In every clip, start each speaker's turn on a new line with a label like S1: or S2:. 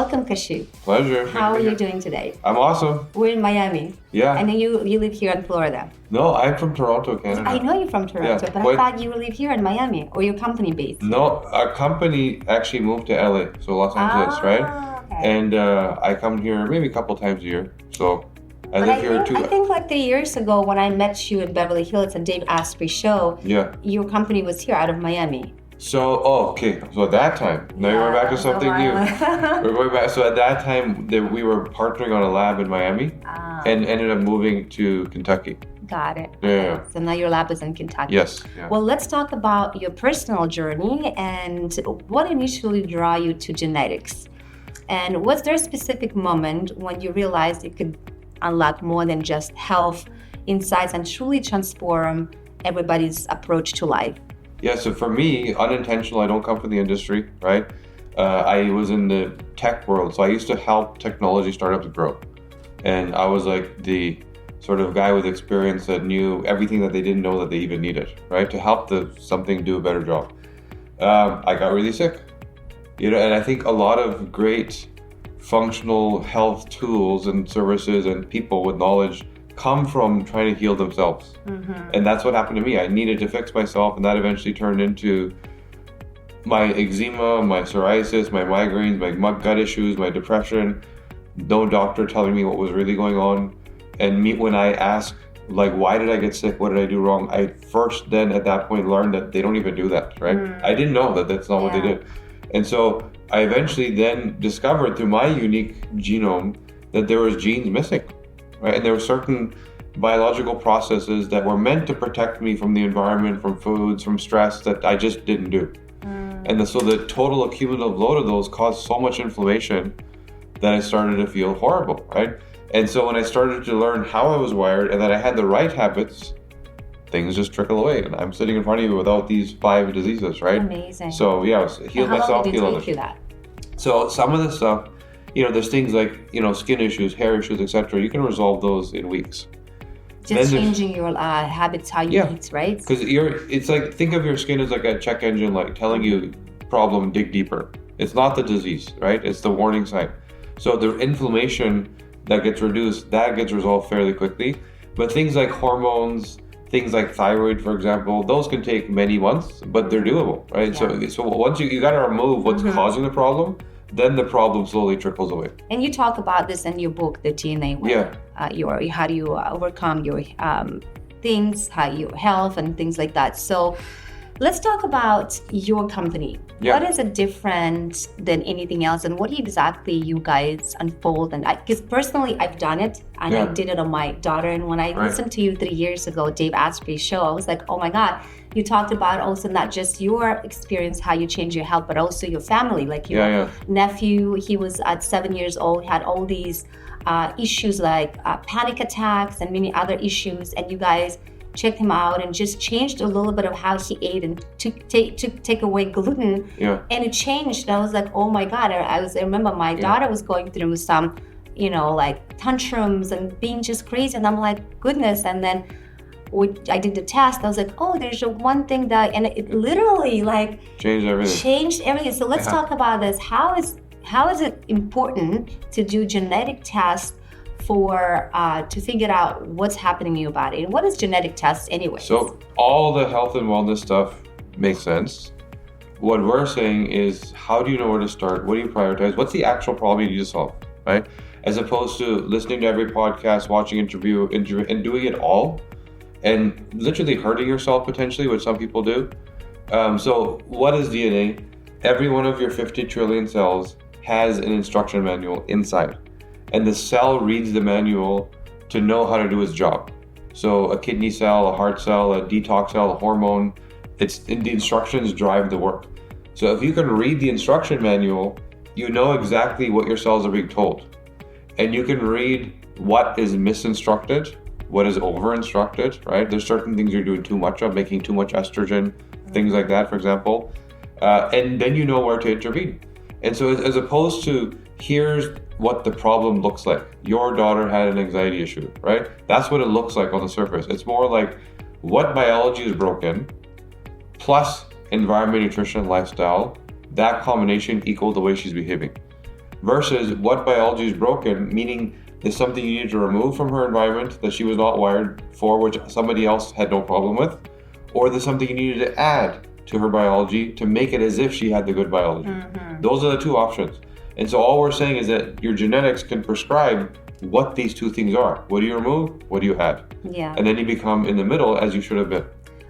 S1: Welcome, Kashif.
S2: Pleasure.
S1: How are you doing today?
S2: I'm awesome.
S1: We're in Miami.
S2: Yeah.
S1: I know you live here in Florida.
S2: No, I'm from Toronto, Canada.
S1: I know you're from Toronto,
S2: Yeah,
S1: but I thought you live here in Miami, or your company based.
S2: No, our company actually moved to LA, so Los Angeles, right?
S1: Okay.
S2: And I come here maybe a couple times a year. So I live here too.
S1: I think like 3 years ago when I met you in Beverly Hills at Dave Asprey show,
S2: Yeah.
S1: your company was here out of Miami.
S2: So, okay. So at that time, now you're back to something new. We're going back. So at that time, we were partnering on a lab in Miami and ended up moving to Kentucky.
S1: Got it.
S2: Yeah.
S1: So now your lab is in Kentucky.
S2: Yes. Yeah.
S1: Well, let's talk about your personal journey and what initially drew you to genetics. And was there a specific moment when you realized you could unlock more than just health insights and truly transform everybody's approach to life?
S2: Yeah, so for me, unintentional, I don't come from the industry, right? I was in the tech world, so I used to help technology startups grow. And I was like the sort of guy with experience that knew everything that they didn't know that they even needed, right? To help something do a better job. I got really sick, and I think a lot of great functional health tools and services and people with knowledge come from trying to heal themselves. Mm-hmm. And that's what happened to me. I needed to fix myself, and that eventually turned into my eczema, my psoriasis, my migraines, my gut issues, my depression. No doctor telling me what was really going on. And when I asked, like, why did I get sick? What did I do wrong? I first then at that point learned that they don't even do that, right? I didn't know that that's not what they did. And so I eventually then discovered through my unique genome that there was genes missing. Right? And there were certain biological processes that were meant to protect me from the environment, from foods, from stress that I just didn't do. And so the total accumulative load of those caused so much inflammation that I started to feel horrible, right? And so when I started to learn how I was wired and that I had the right habits, things just trickle away. And I'm sitting in front of you without these 5 diseases, right?
S1: Amazing.
S2: So yeah, I healed myself.
S1: How long did it take you that?
S2: So some of the stuff, there's things like, skin issues, hair issues, etc. You can resolve those in weeks.
S1: Just changing your habits, how you eat, right?
S2: Because it's like, think of your skin as like a check engine, like telling you problem, dig deeper. It's not the disease, right? It's the warning sign. So the inflammation that gets reduced, that gets resolved fairly quickly. But things like hormones, things like thyroid, for example, those can take many months, but they're doable, right? Yeah. So once you got to remove what's causing the problem, then the problem slowly trickles away.
S1: And you talk about this in your book, The DNA Way. Yeah. How do you overcome your things, how your health and things like that. So let's talk about your company. Yeah. What is it different than anything else, and what exactly you guys unfold? And because personally, I've done it, and I did it on my daughter. And when I listened to you 3 years ago, Dave Asprey's show, I was like, oh my God. You talked about also not just your experience, how you change your health, but also your family. Like your nephew, he was at 7 years old, had all these issues like panic attacks and many other issues. And you guys checked him out and just changed a little bit of how he ate and to take away gluten. Yeah. And it changed. And I was like, oh my God. I remember my daughter was going through some, like tantrums and being just crazy. And I'm like, goodness. And then I did the test. I was like, oh, there's one thing and it literally like changed everything. So let's talk about this. How is it important to do genetic tests for to figure out what's happening in your body? And what is genetic tests anyway?
S2: So all the health and wellness stuff makes sense. What we're saying is, how do you know where to start? What do you prioritize? What's the actual problem you need to solve, right? As opposed to listening to every podcast, watching interview, and doing it all, and literally hurting yourself potentially, which some people do. So what is DNA? Every one of your 50 trillion cells has an instruction manual inside. And the cell reads the manual to know how to do its job. So a kidney cell, a heart cell, a detox cell, a hormone, the instructions drive the work. So if you can read the instruction manual, you know exactly what your cells are being told. And you can read what is misinstructed, what is over-instructed, right? There's certain things you're doing too much of, making too much estrogen, things like that, for example. And then you know where to intervene. And so as opposed to, here's what the problem looks like. Your daughter had an anxiety issue, right? That's what it looks like on the surface. It's more like what biology is broken, plus environment, nutrition, lifestyle, that combination equal the way she's behaving. versus what biology is broken, meaning there's something you need to remove from her environment that she was not wired for, which somebody else had no problem with, or there's something you needed to add to her biology to make it as if she had the good biology. Those are the two options. And so all we're saying is that your genetics can prescribe what these two things are. What do you remove? What do you add?
S1: Yeah.
S2: And then you become in the middle as you should have been.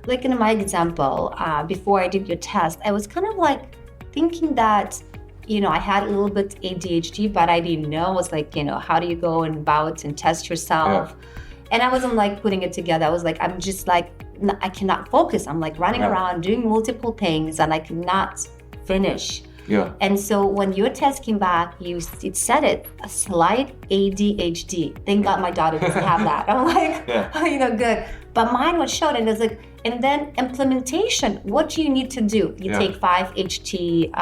S1: Like in my example, before I did your test, I was kind of like thinking that, I had a little bit ADHD, but I didn't know. It was like, how do you go about and test yourself? Yeah. And I wasn't like putting it together. I was like, I'm just like, I cannot focus. I'm like running around doing multiple things and I cannot finish.
S2: Yeah.
S1: And so when your test came back, it said a slight ADHD. Thank God my daughter doesn't have that. I'm like, good. But mine was showed, and it's like, and then implementation. What do you need to do? You take 5-HTP.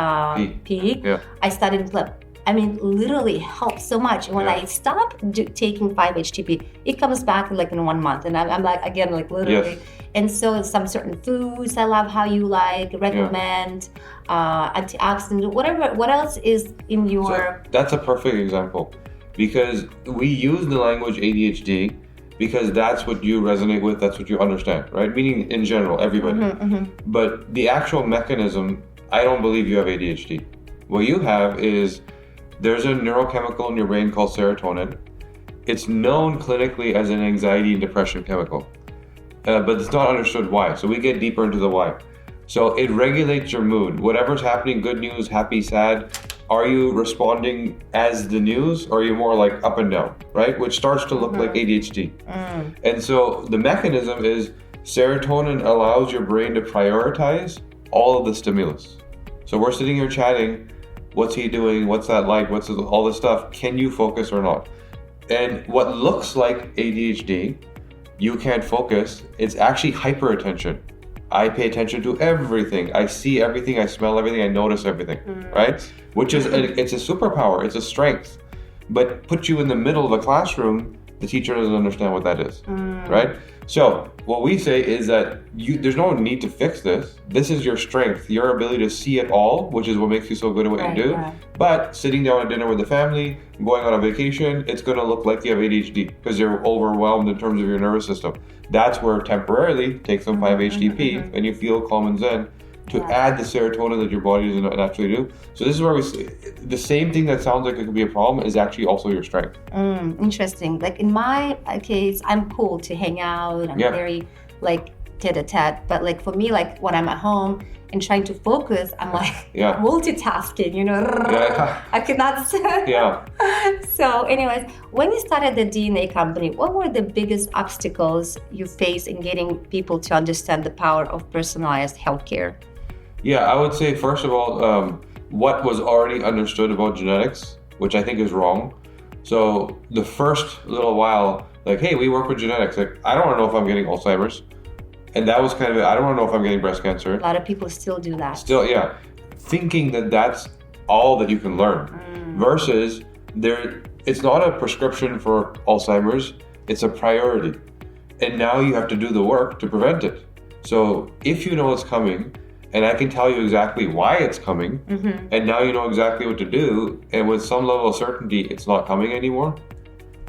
S2: Yeah.
S1: I started literally helped so much. When I stopped taking 5-HTP, it comes back like in 1 month, and I'm like again like literally.
S2: Yes.
S1: And so some certain foods I love how you recommend, antioxidant, whatever. What else is in your?
S2: So that's a perfect example, because we use the language ADHD because that's what you resonate with, that's what you understand, right? Meaning in general, everybody. But the actual mechanism, I don't believe you have ADHD. What you have is there's a neurochemical in your brain called serotonin. It's known clinically as an anxiety and depression chemical, but it's not understood why. So we get deeper into the why. So it regulates your mood. Whatever's happening, good news, happy, sad, are you responding as the news, or are you more like up and down, right? Which starts to look like ADHD. And so the mechanism is serotonin allows your brain to prioritize all of the stimulus. So we're sitting here chatting, what's he doing? What's that like? What's all this stuff? Can you focus or not? And what looks like ADHD, you can't focus, it's actually hyperattention. I pay attention to everything. I see everything, I smell everything, I notice everything, right? Which is, it's a superpower, it's a strength. But put you in the middle of a classroom, the teacher doesn't understand what that is, right? So what we say is that there's no need to fix this. This is your strength, your ability to see it all, which is what makes you so good at what you do. Right. But sitting down at dinner with the family, going on a vacation, it's gonna look like you have ADHD because you're overwhelmed in terms of your nervous system. That's where temporarily take some 5-HTP and you feel calm and zen to add the serotonin that your body doesn't naturally do. So this is where we see the same thing that sounds like it could be a problem is actually also your strength.
S1: Interesting. Like in my case, I'm cool to hang out. I'm very like tete-a-tete. But like for me, like when I'm at home and trying to focus, I'm like multitasking, I cannot. So anyways, when you started the DNA company, what were the biggest obstacles you faced in getting people to understand the power of personalized healthcare?
S2: Yeah, I would say, first of all, what was already understood about genetics, which I think is wrong. So the first little while, like, hey, we work with genetics. Like, I don't know if I'm getting Alzheimer's. And that was kind of it. I don't know if I'm getting breast cancer.
S1: A lot of people still do that.
S2: Still, thinking that that's all that you can learn. Versus, it's not a prescription for Alzheimer's, it's a priority. And now you have to do the work to prevent it. So if you know it's coming, and I can tell you exactly why it's coming, and now you know exactly what to do, and with some level of certainty it's not coming anymore,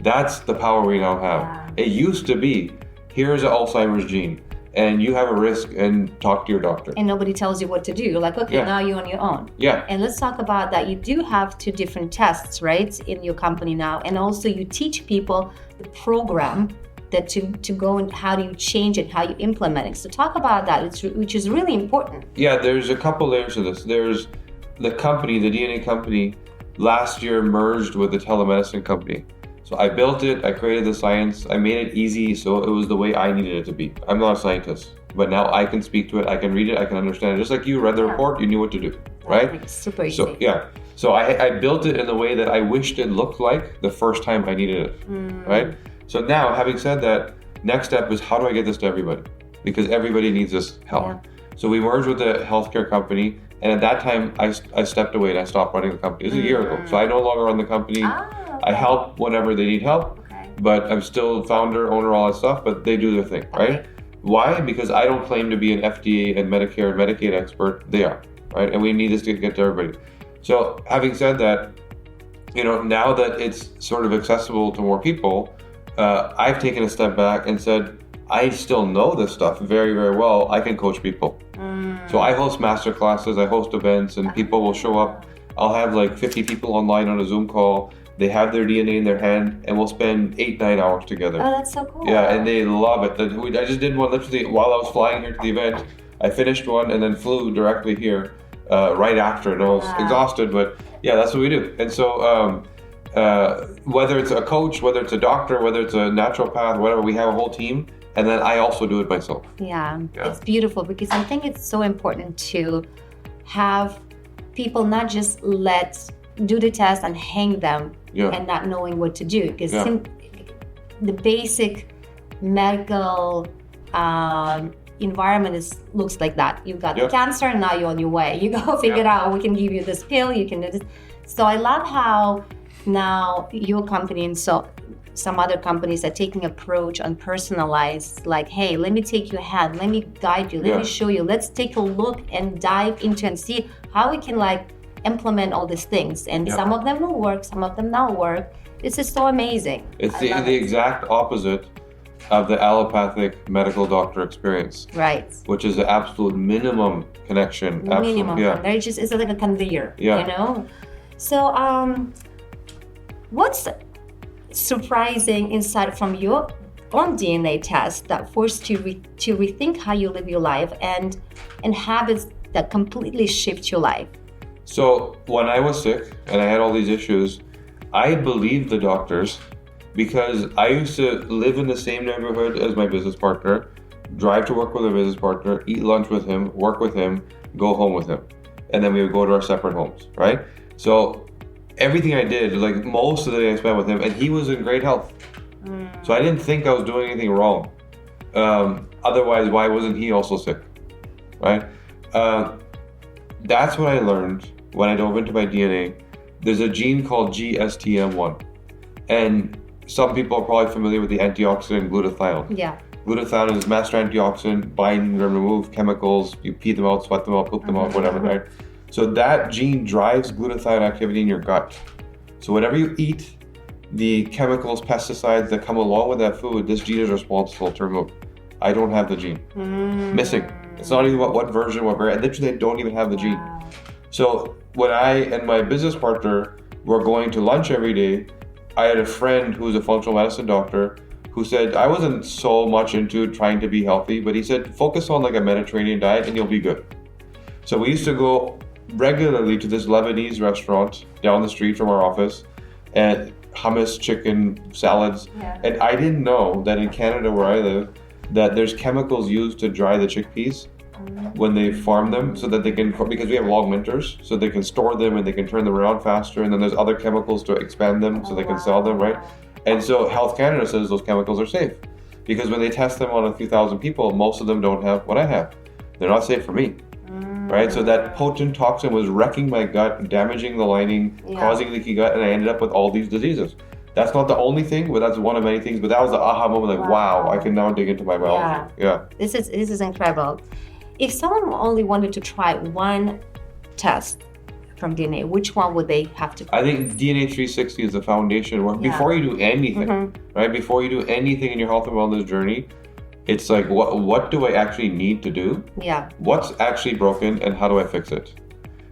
S2: that's the power we now have. It used to be, here's an Alzheimer's gene, and you have a risk, and talk to your doctor.
S1: And nobody tells you what to do. You're like, okay, now you're on your own. And let's talk about that. You do have 2 different tests, right, in your company now, and also you teach people the program that to go and how do you change it, how you implement it. So talk about that, which is really important.
S2: Yeah, there's a couple layers to this. There's the company, the DNA company, last year merged with the telemedicine company. So I built it, I created the science, I made it easy so it was the way I needed it to be. I'm not a scientist, but now I can speak to it, I can read it, I can understand it. Just like you read the report, you knew what to do, right?
S1: Super easy.
S2: So I built it in the way that I wished it looked like the first time I needed it, right? So now, having said that, next step is how do I get this to everybody? Because everybody needs this help. So we merged with the healthcare company, and at that time, I stepped away and I stopped running the company. It was a year ago, so I no longer run the company. I help whenever they need help, but I'm still founder, owner, all that stuff, but they do their thing, right? Why? Because I don't claim to be an FDA and Medicare and Medicaid expert. They are, right? And we need this to get to everybody. So having said that, now that it's sort of accessible to more people, I've taken a step back and said, I still know this stuff very, very well. I can coach people. So I host master classes, I host events, and people will show up. I'll have like 50 people online on a Zoom call. They have their DNA in their hand, and we'll spend 8-9 hours together.
S1: Oh, that's so cool.
S2: Yeah, and they love it. I just did one literally while I was flying here to the event. I finished one and then flew directly here right after, and I was exhausted, but yeah, that's what we do. And so whether it's a coach, whether it's a doctor, whether it's a naturopath, whatever, we have a whole team. And then I also do it myself.
S1: Yeah, it's beautiful because I think it's so important to have people not just do the test and hang them and not knowing what to do. Because the basic medical environment looks like that. You got the cancer, now you're on your way. You go figure it out. We can give you this pill. You can do this. So I love how now your company and some other companies are taking approach on personalized, like, hey, let me take your hand, let me guide you, let me show you, let's take a look and dive into and see how we can like implement all these things. And some of them will work, some of them not work. This is so amazing.
S2: It's the exact opposite of the allopathic medical doctor experience.
S1: Right.
S2: Which is the absolute minimum connection.
S1: Minimum. There just is like a conveyor, So what's surprising insight from your own DNA test that forced you to rethink how you live your life and habits that completely shift your life?
S2: So when I was sick and I had all these issues, I believed the doctors because I used to live in the same neighborhood as my business partner, drive to work with a business partner, eat lunch with him, work with him, go home with him. And then we would go to our separate homes, right? So everything I did, like most of the day I spent with him, and he was in great health. So I didn't think I was doing anything wrong. Otherwise, why wasn't he also sick, right? That's what I learned when I dove into my DNA. There's a gene called GSTM1. And some people are probably familiar with the antioxidant glutathione.
S1: Yeah.
S2: Glutathione is master antioxidant, bind and remove chemicals. You pee them out, sweat them out, poop them out, whatever, right? So that gene drives glutathione activity in your gut. So whatever you eat, the chemicals, pesticides that come along with that food, this gene is responsible to remove. I don't have the gene. Missing. It's not even what version, what variant. Literally, I don't even have the gene. So when I and my business partner were going to lunch every day, I had a friend who was a functional medicine doctor who said, I wasn't so much into trying to be healthy, but he said, focus on like a Mediterranean diet and you'll be good. So we used to go regularly to this Lebanese restaurant down the street from our office and hummus, chicken, salads. And I didn't know that in Canada where I live, that there's chemicals used to dry the chickpeas when they farm them so that they can, because we have long winters, so they can store them and they can turn them around faster. And then there's other chemicals to expand them so they can sell them, right? And so Health Canada says those chemicals are safe because when they test them on a few thousand people, most of them don't have what I have. They're not safe for me. Right, so that potent toxin was wrecking my gut, damaging the lining, causing leaky gut, and I ended up with all these diseases. That's not the only thing, but that's one of many things. But that was the aha moment, like, wow, I can now dig into my biology. Yeah.
S1: This is incredible. If someone only wanted to try one test from DNA, which one would they have to?
S2: I think DNA 360 is the foundation. Where before you do anything, right? Before you do anything in your health and wellness journey, it's like, what do I actually need to do?
S1: Yeah.
S2: What's actually broken and how do I fix it?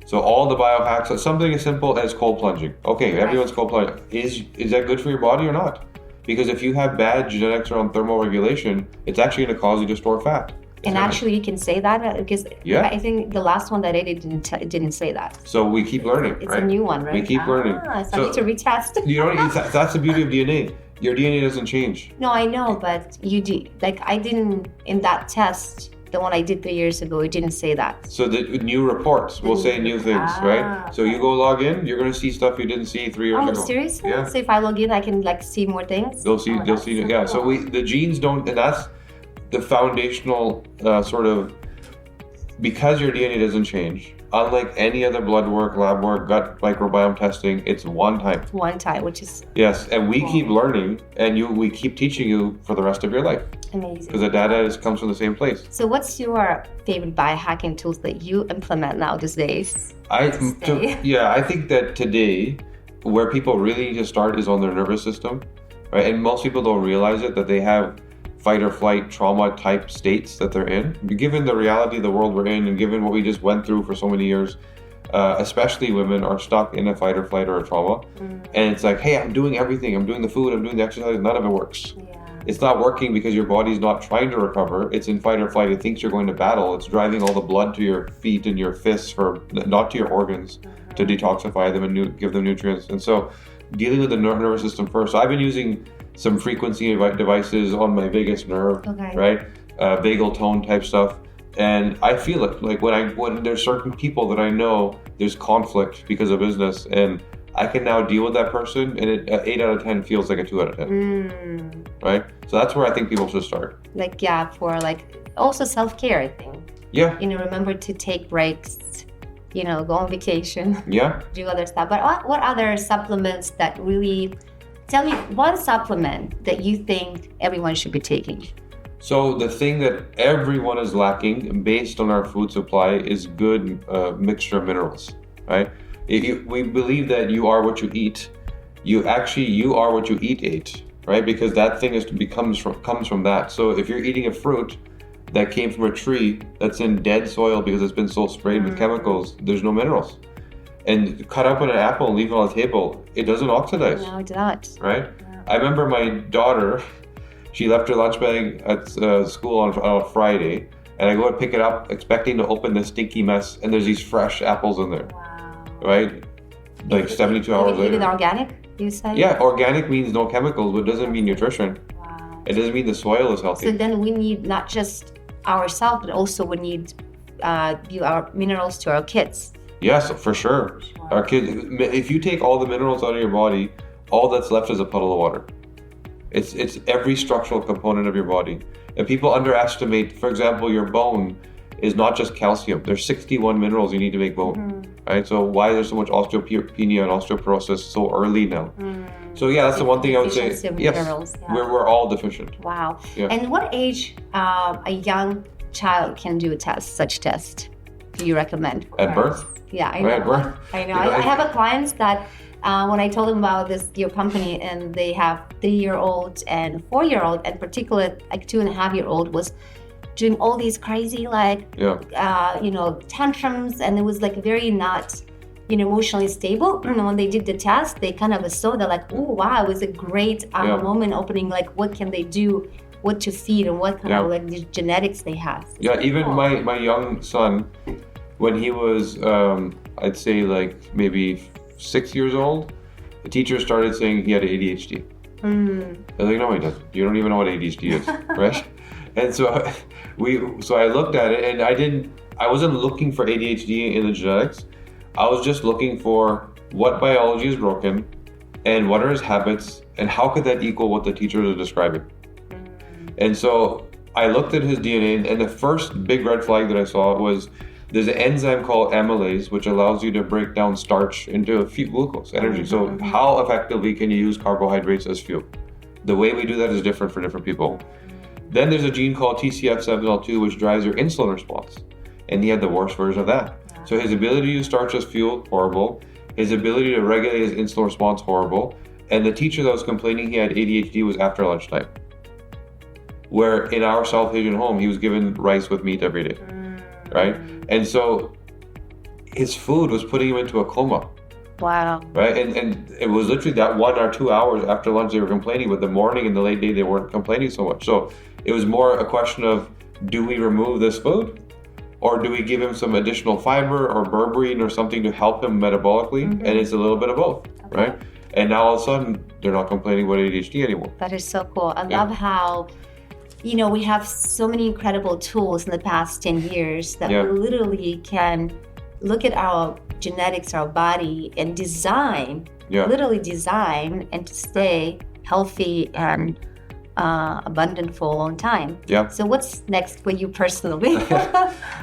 S2: So all the biohacks, something as simple as cold plunging. Okay, everyone's cold plunging. Is that good for your body or not? Because if you have bad genetics around thermoregulation, it's actually going to cause you to store fat.
S1: And actually, you can say that because I think the last one that I did didn't say that.
S2: So we keep learning,
S1: it's a new one, right?
S2: We keep learning.
S1: So I need to retest.
S2: You don't. That's the beauty of DNA. Your DNA doesn't change.
S1: No, I know, but you do. Like I didn't in that test. The one I did 3 years ago, it didn't say that.
S2: So the new reports will say new things, right? So you go log in, you're going to see stuff you didn't see 3 years ago.
S1: Oh, seriously?
S2: Yeah.
S1: So if I log in, I can like see more things?
S2: They'll see, yeah. So the genes don't, and that's the foundational sort of, because your DNA doesn't change, unlike any other blood work, lab work, gut microbiome testing, it's one time.
S1: One time, which is...
S2: Yes, and we keep learning, and we keep teaching you for the rest of your life.
S1: Amazing.
S2: Because the data comes from the same place.
S1: So what's your favorite biohacking tools that you implement now these days?
S2: I think that today, where people really need to start is on their nervous system, right? And most people don't realize it, that they have fight or flight trauma type states that they're in. Given the reality of the world we're in and given what we just went through for so many years, especially women are stuck in a fight or flight or a trauma. And it's like, hey, I'm doing everything. I'm doing the food, I'm doing the exercise, none of it works. It's not working because your body's not trying to recover. It's in fight or flight. It thinks you're going to battle. It's driving all the blood to your feet and your fists, not to your organs, to detoxify them and give them nutrients. And so dealing with the nervous system first. So I've been using some frequency devices on my vagus nerve, right? Vagal tone type stuff. And I feel it. Like when there's certain people that I know there's conflict because of business, and I can now deal with that person, and it 8 out of 10 feels like a 2 out of 10. Right? So that's where I think people should start.
S1: For also self-care, I think.
S2: Yeah.
S1: Remember to take breaks, go on vacation.
S2: Yeah.
S1: Do other stuff. But what other supplements that really, tell me one supplement that you think everyone should be taking?
S2: So the thing that everyone is lacking based on our food supply is good mixture of minerals, right? We believe that you are what you eat. You are what you ate, right? Because that thing comes from that. So if you're eating a fruit that came from a tree that's in dead soil because it's been so sprayed with chemicals, there's no minerals. And cut up an apple and leave it on the table, it doesn't oxidize.
S1: No, it does.
S2: Right? Yeah. I remember my daughter, she left her lunch bag at school on a Friday, and I go and pick it up expecting to open this stinky mess, and there's these fresh apples in there.
S1: Wow.
S2: Right? Like 72 hours later.
S1: Even organic, you said?
S2: Yeah, organic means no chemicals, but it doesn't mean nutrition.
S1: Wow.
S2: It doesn't mean the soil is healthy.
S1: So then we need not just ourselves, but also we need our minerals to our kids.
S2: Yes, for sure. Wow. Our kids, if you take all the minerals out of your body, all that's left is a puddle of water. It's every structural component of your body. And people underestimate, for example, your bone is not just calcium. There's 61 minerals you need to make bone, right? So why there's so much osteopenia and osteoporosis so early now? So yeah, that's the one thing I would say. Yes, minerals, we're all deficient.
S1: Wow. Yeah. And what age a young child can do such test? Do you recommend?
S2: At birth?
S1: Yeah, I know.
S2: Right, at birth.
S1: I know. I have a client that when I told them about your company, and they have 3-year-old and 4-year-old, and particularly 2.5-year-old was doing all these crazy tantrums, and it was very not emotionally stable. And when they did the test, they kind of saw that oh wow, it was a great moment opening, what can they do, what to feed, and what kind of the genetics they have.
S2: Yeah, even my young son, when he was I'd say maybe 6 years old, the teacher started saying he had ADHD. I was like, no, he doesn't. You don't even know what ADHD is, right? And so I looked at it, and I wasn't looking for ADHD in the genetics. I was just looking for what biology is broken and what are his habits and how could that equal what the teachers are describing. And so I looked at his DNA, and the first big red flag that I saw was there's an enzyme called amylase, which allows you to break down starch into glucose, energy. So how effectively can you use carbohydrates as fuel? The way we do that is different for different people. Then there's a gene called TCF7L2, which drives your insulin response. And he had the worst version of that. So his ability to use starch as fuel, horrible. His ability to regulate his insulin response, horrible. And the teacher that was complaining he had ADHD was after lunchtime. Where in our South Asian home, he was given rice with meat every day, right? And so his food was putting him into a coma.
S1: Wow.
S2: Right? And it was literally that 1 or 2 hours after lunch they were complaining, but the morning and the late day they weren't complaining so much. So it was more a question of, do we remove this food? Or do we give him some additional fiber or berberine or something to help him metabolically? And it's a little bit of both, right? And now all of a sudden, they're not complaining about ADHD anymore.
S1: That is so cool. I love how, we have so many incredible tools in the past 10 years that we literally can look at our genetics, our body, and literally design and to stay healthy and abundant for a long time.
S2: Yeah.
S1: So what's next for you personally?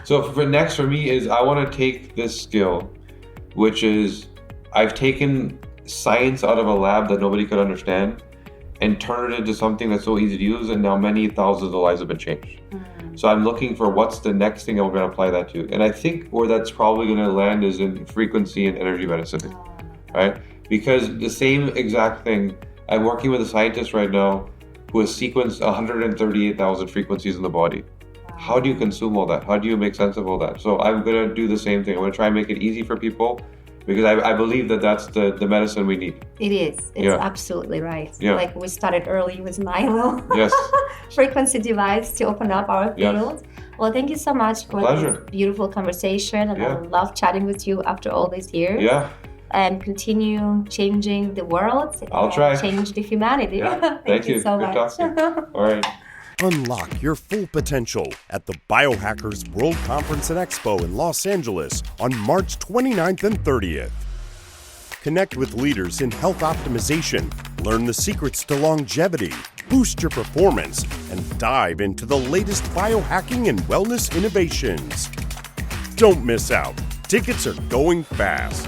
S2: So next for me is I want to take this skill, which is I've taken science out of a lab that nobody could understand and turn it into something that's so easy to use, and now many thousands of lives have been changed. So I'm looking for what's the next thing I'm going to apply that to. And I think where that's probably going to land is in frequency and energy medicine, right? Because the same exact thing, I'm working with a scientist right now who has sequenced 138,000 frequencies in the body. How do you consume all that? How do you make sense of all that? So I'm going to do the same thing. I'm going to try and make it easy for people, because I believe that that's the medicine we need.
S1: It is. It's absolutely right.
S2: Yeah.
S1: Like we started early with my little
S2: Yes.
S1: frequency device to open up our field.
S2: Yes.
S1: Well, thank you so much for this beautiful conversation. And I love chatting with you after all these years.
S2: Yeah.
S1: And continue changing the world.
S2: I'll try.
S1: Change the humanity.
S2: Yeah.
S1: Thank you so
S2: Good
S1: much.
S2: Talking. All right.
S3: Unlock your full potential at the Biohackers World Conference and Expo in Los Angeles on March 29th and 30th. Connect with leaders in health optimization, learn the secrets to longevity, boost your performance, and dive into the latest biohacking and wellness innovations. Don't miss out. Tickets are going fast.